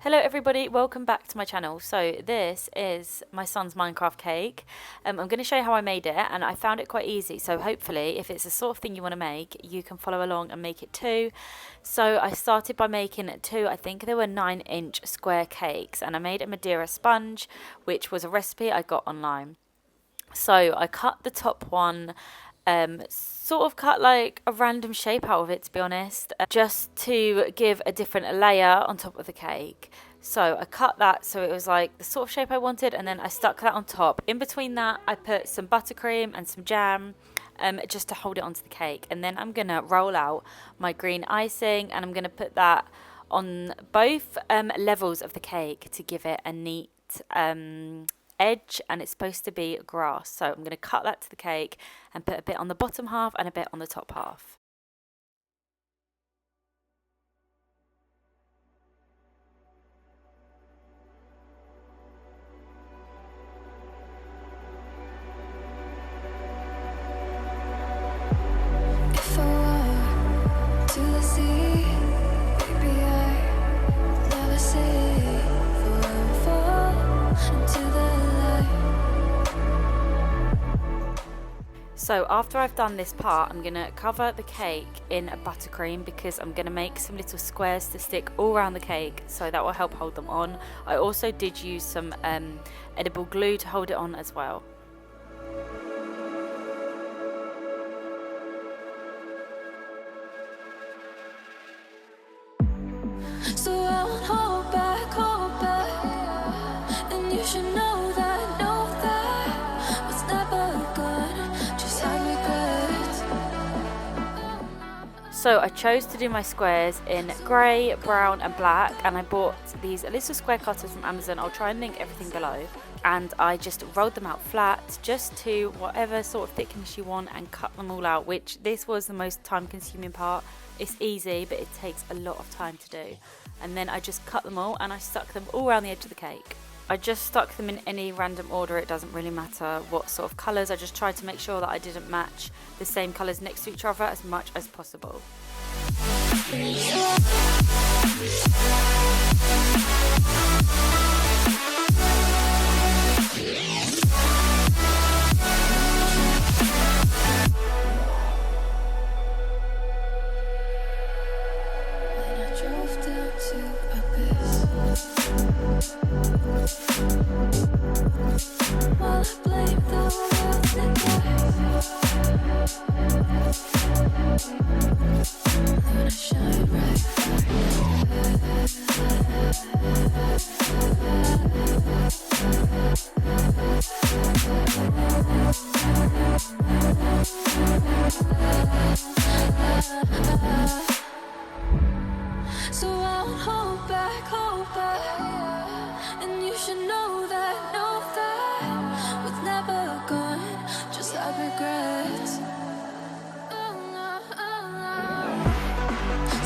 Hello everybody, welcome back to my channel. So this is my son's Minecraft cake. I'm going to show you how I made it, and I found it quite easy. So hopefully if it's the sort of thing you want to make, you can follow along and make it too. So I started by making two, I think they were 9-inch square cakes, and I made a Madeira sponge, which was a recipe I got online. So I cut the top one, sort of cut like a random shape out of it, to be honest, just to give a different layer on top of the cake. So I cut that so it was like the sort of shape I wanted, and then I stuck that on top. In between that, I put some buttercream and some jam, just to hold it onto the cake. And then I'm gonna roll out my green icing, and I'm gonna put that on both levels of the cake to give it a neat edge, and it's supposed to be grass. So I'm going to cut that to the cake and put a bit on the bottom half and a bit on the top half. If I walk to the sea, maybe I never say fall into the light. So after I've done this part, I'm going to cover the cake in a buttercream, because I'm going to make some little squares to stick all around the cake, so that will help hold them on. I also did use some edible glue to hold it on as well. So I won't hold back, and you should know that what's never good, just have regrets. So I chose to do my squares in grey, brown and black, and I bought these little square cutters from Amazon. I'll try and link everything below. And I just rolled them out flat, just to whatever sort of thickness you want, and cut them all out, which this was the most time consuming part. It's easy, but it takes a lot of time to do. And then I just cut them all, and I stuck them all around the edge of the cake. I just stuck them in any random order. It doesn't really matter what sort of colours. I just tried to make sure that I didn't match the same colours next to each other as much as possible. When I drove down to Abyss, while I blamed the world and when I shine bright. So I won't hold back, and you should know that what's never gone, just have regrets.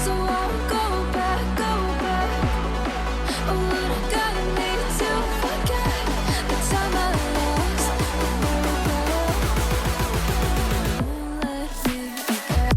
So I won't go back, oh, what I gotta need to forget the time I lost, won't let me forget.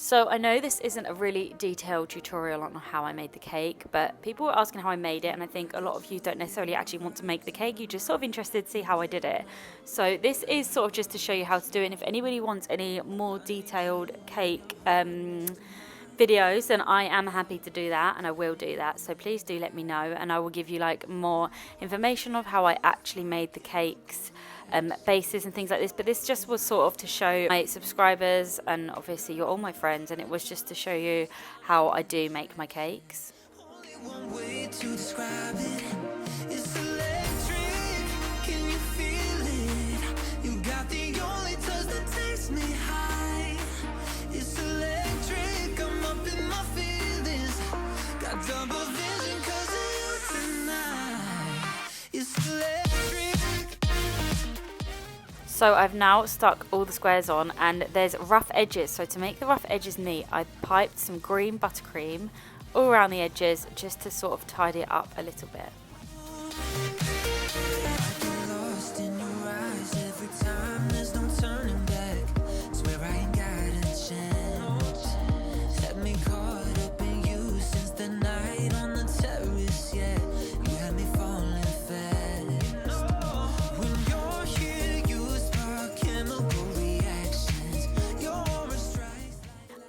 So I know this isn't a really detailed tutorial on how I made the cake, but people were asking how I made it, and I think a lot of you don't necessarily actually want to make the cake. You're just sort of interested to see how I did it. So this is sort of just to show you how to do it. And if anybody wants any more detailed cake videos, then I am happy to do that, and I will do that. So please do let me know, and I will give you like more information of how I actually made the cakes, bases and things like this. But this just was sort of to show my subscribers, and obviously you're all my friends, and it was just to show you how I do make my cakes. One way to describe it is electric. So I've now stuck all the squares on, and there's rough edges. So to make the rough edges neat, I piped some green buttercream all around the edges just to sort of tidy it up a little bit.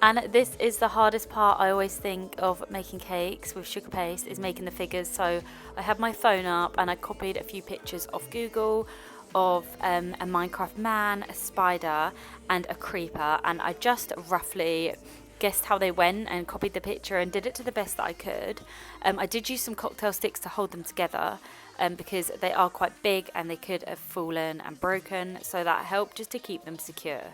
And this is the hardest part, I always think, of making cakes with sugar paste, is making the figures. So I had my phone up and I copied a few pictures off Google of a Minecraft man, a spider and a creeper, and I just roughly guessed how they went and copied the picture and did it to the best that I could. I did use some cocktail sticks to hold them together because they are quite big and they could have fallen and broken, so that helped just to keep them secure.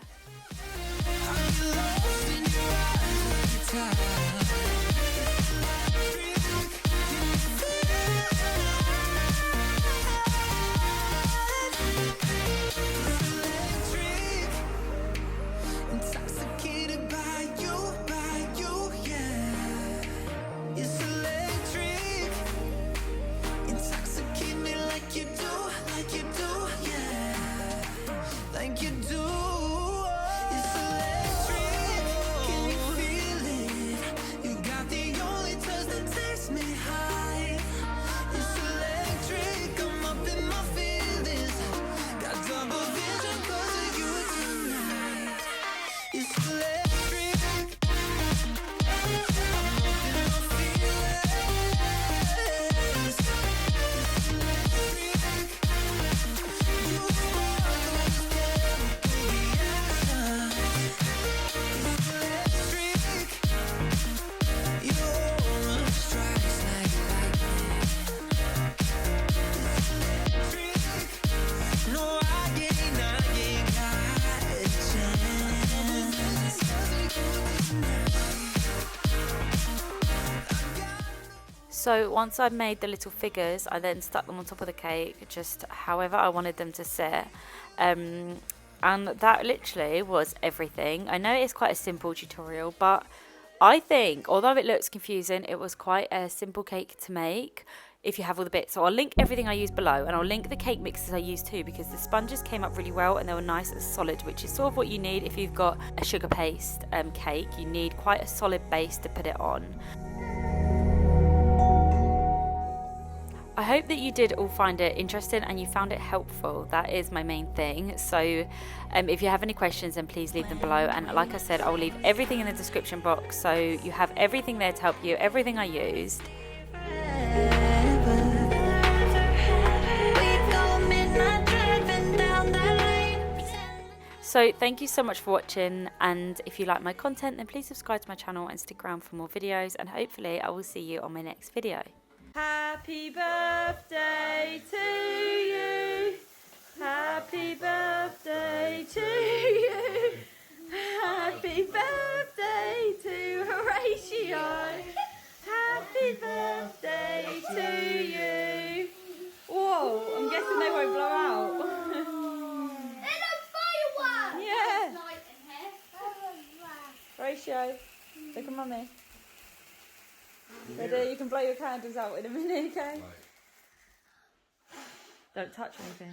So once I'd made the little figures, I then stuck them on top of the cake, just however I wanted them to sit. And that literally was everything. I know it's quite a simple tutorial, but I think, although it looks confusing, it was quite a simple cake to make if you have all the bits. So I'll link everything I used below, and I'll link the cake mixes I used too, because the sponges came up really well and they were nice and solid, which is sort of what you need if you've got a sugar paste cake. You need quite a solid base to put it on. I hope that you did all find it interesting and you found it helpful. That is my main thing. So if you have any questions, then please leave them below. And like I said, I'll leave everything in the description box, so you have everything there to help you, everything I used. So thank you so much for watching, and if you like my content, then please subscribe to my channel and stick around for more videos, and hopefully I will see you on my next video. Happy birthday to you. Happy birthday to you. Happy birthday to Horatio. Happy birthday to you. Whoa, I'm guessing they won't blow out. Yeah. Horatio, look at mummy. Ready? You can blow your candles out in a minute, okay? Don't touch anything.